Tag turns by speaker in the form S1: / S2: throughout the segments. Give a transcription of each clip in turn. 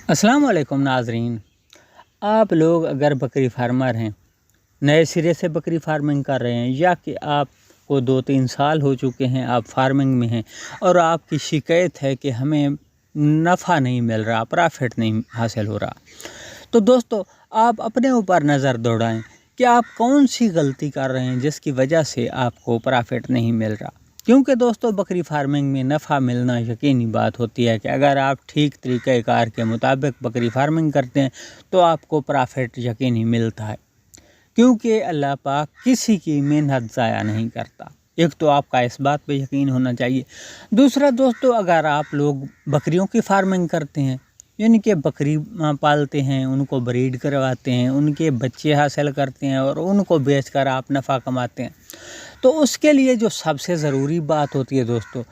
S1: अस्सलाम वालेकुम नाज़रीन। आप लोग अगर बकरी फार्मर हैं, नए सिरे से बकरी फार्मिंग कर रहे हैं या कि आपको 2-3 साल हो चुके हैं आप फार्मिंग में हैं और आपकी शिकायत है कि हमें नफ़ा नहीं मिल रहा, प्रॉफिट नहीं हासिल हो रहा, तो दोस्तों आप अपने ऊपर नज़र दौड़ाएं कि आप कौन सी गलती कर रहे हैं जिसकी वजह से आपको प्रॉफिट नहीं मिल रहा। क्योंकि दोस्तों बकरी फार्मिंग में नफ़ा मिलना यकीनी बात होती है कि अगर आप ठीक तरीक़ेकार के मुताबिक बकरी फार्मिंग करते हैं तो आपको प्रॉफिट यकीनी मिलता है, क्योंकि अल्लाह पाक किसी की मेहनत ज़ाया नहीं करता। एक तो आपका इस बात पे यकीन होना चाहिए। दूसरा दोस्तों, अगर आप लोग बकरियों की फार्मिंग करते हैं, यानी कि बकरी पालते हैं, उनको ब्रीड करवाते हैं, उनके बच्चे हासिल करते हैं और उनको बेचकर आप नफ़ा कमाते हैं, तो उसके लिए जो सबसे ज़रूरी बात होती है दोस्तों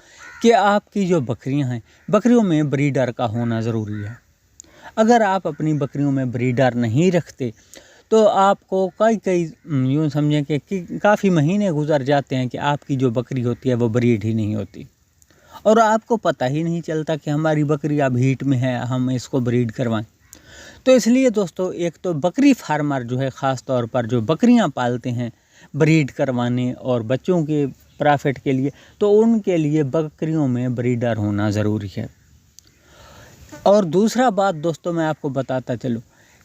S1: कि आपकी जो बकरियां हैं, बकरियों में ब्रीडर का होना ज़रूरी है। अगर आप अपनी बकरियों में ब्रीडर नहीं रखते तो आपको कई यूँ समझें कि काफ़ी महीने गुजर जाते हैं कि आपकी जो बकरी होती है वो ब्रीड ही नहीं होती और आपको पता ही नहीं चलता कि हमारी बकरी अब हीट में है, हम इसको ब्रीड करवाएं। तो इसलिए दोस्तों, एक तो बकरी फार्मर जो है ख़ास तौर पर जो बकरियां पालते हैं ब्रीड करवाने और बच्चों के प्रॉफिट के लिए, तो उनके लिए बकरियों में ब्रीडर होना ज़रूरी है। और दूसरा बात दोस्तों, मैं आपको बताता चलूँ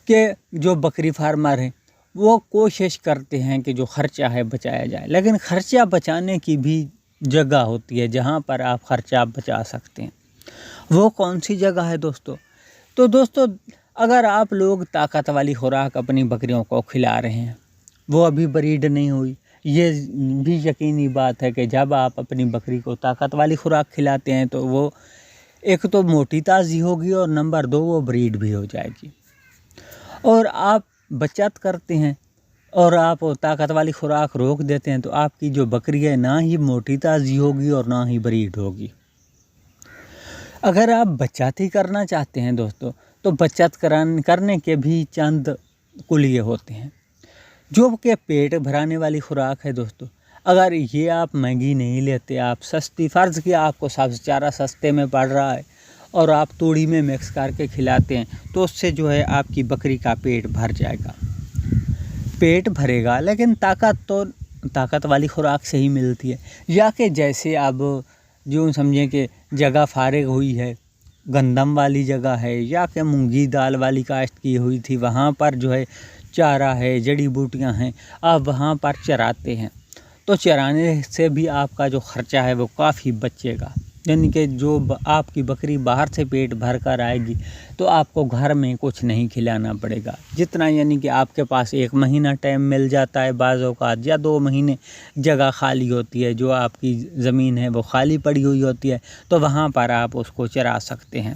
S1: कि जो बकरी फार्मर हैं वो कोशिश करते हैं कि जो ख़र्चा है बचाया जाए, लेकिन ख़र्चा बचाने की भी जगह होती है जहाँ पर आप ख़र्चा बचा सकते हैं। वो कौन सी जगह है दोस्तों? तो दोस्तों, अगर आप लोग ताकत वाली खुराक अपनी बकरियों को खिला रहे हैं, वो अभी ब्रीड नहीं हुई, ये भी यकीनी बात है कि जब आप अपनी बकरी को ताकत वाली खुराक खिलाते हैं तो वो एक तो मोटी ताज़ी होगी और नंबर 2 वो ब्रीड भी हो जाएगी। और आप बचत करते हैं और आप ताकत वाली खुराक रोक देते हैं तो आपकी जो बकरी है ना ही मोटी ताज़ी होगी और ना ही ब्रीड होगी। अगर आप बचत ही करना चाहते हैं दोस्तों, तो बचत करने के भी चंद कुलिये होते हैं जो कि पेट भराने वाली खुराक है दोस्तों। अगर ये आप महंगी नहीं लेते, आप सस्ती, फ़र्ज़ किया आपको सब्ज़ चारा सस्ते में पड़ रहा है और आप तूड़ी में मिक्स करके खिलाते हैं, तो उससे जो है आपकी बकरी का पेट भर जाएगा, पेट भरेगा, लेकिन ताकत तो ताकत वाली खुराक से ही मिलती है। या कि जैसे अब जो समझें कि जगह फारिग हुई है, गंदम वाली जगह है या कि मूंगी दाल वाली काश्त की हुई थी, वहाँ पर जो है चारा है, जड़ी बूटियाँ हैं, आप वहाँ पर चराते हैं, तो चराने से भी आपका जो ख़र्चा है वो काफ़ी बचेगा। यानी कि जो आपकी बकरी बाहर से पेट भर कर आएगी तो आपको घर में कुछ नहीं खिलाना पड़ेगा, जितना यानी कि आपके पास 1 महीना टाइम मिल जाता है बाज़ औक़ात, या 2 महीने जगह खाली होती है, जो आपकी ज़मीन है वो खाली पड़ी हुई होती है, तो वहाँ पर आप उसको चरा सकते हैं।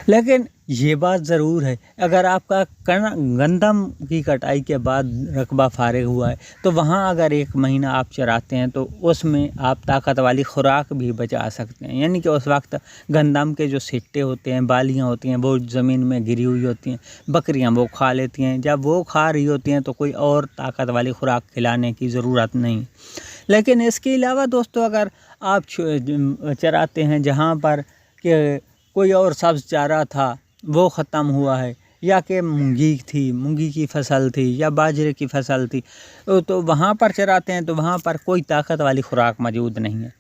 S1: लेकिन ये बात ज़रूर है, अगर आपका गंदम की कटाई के बाद रकबा फारिग हुआ है तो वहाँ अगर 1 महीना आप चराते हैं तो उसमें आप ताकत वाली खुराक भी बचा सकते हैं। यानी कि उस वक्त गंदम के जो सिट्टे होते हैं, बालियाँ होती हैं, वो ज़मीन में गिरी हुई होती हैं, बकरियाँ वो खा लेती हैं। जब वो खा रही होती हैं तो कोई और ताकत वाली खुराक खिलाने की ज़रूरत नहीं। लेकिन इसके अलावा दोस्तों, अगर आप चराते हैं जहाँ पर कि कोई और सब्ज़ चारा था वो ख़त्म हुआ है, या कि मूंगी थी, मूंगी की फसल थी या बाजरे की फसल थी, तो वहाँ पर चराते हैं तो वहाँ पर कोई ताकत वाली खुराक मौजूद नहीं है।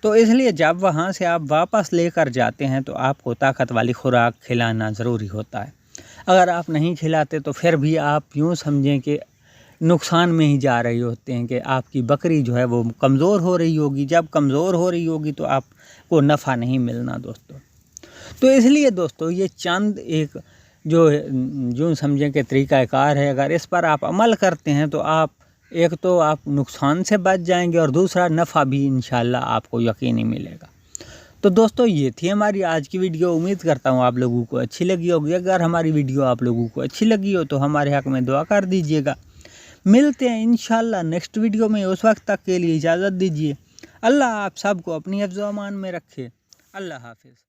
S1: तो इसलिए जब वहाँ से आप वापस लेकर जाते हैं तो आपको ताकत वाली खुराक खिलाना ज़रूरी होता है। अगर आप नहीं खिलाते तो फिर भी आप यूँ समझें कि नुकसान में ही जा रही होते हैं कि आपकी बकरी जो है वो कमज़ोर हो रही होगी। जब कमज़ोर हो रही होगी तो आपको नफ़ा नहीं मिलना दोस्तों। तो इसलिए दोस्तों, ये चंद एक जो समझें कि तरीक़ाकार है, अगर इस पर आप अमल करते हैं तो आप एक तो आप नुकसान से बच जाएंगे और दूसरा नफ़ा भी इंशाल्लाह आपको यकीनी मिलेगा। तो दोस्तों, ये थी हमारी आज की वीडियो। उम्मीद करता हूँ आप लोगों को अच्छी लगी होगी। अगर हमारी वीडियो आप लोगों को अच्छी लगी हो तो हमारे हक़ में दुआ कर दीजिएगा। मिलते हैं इंशाल्लाह नेक्स्ट वीडियो में, उस वक्त तक के लिए इजाज़त दीजिए। अल्लाह आप सबको अपनी हिफ्ज़-ओ-अमान में रखे। अल्लाह हाफ़िज़।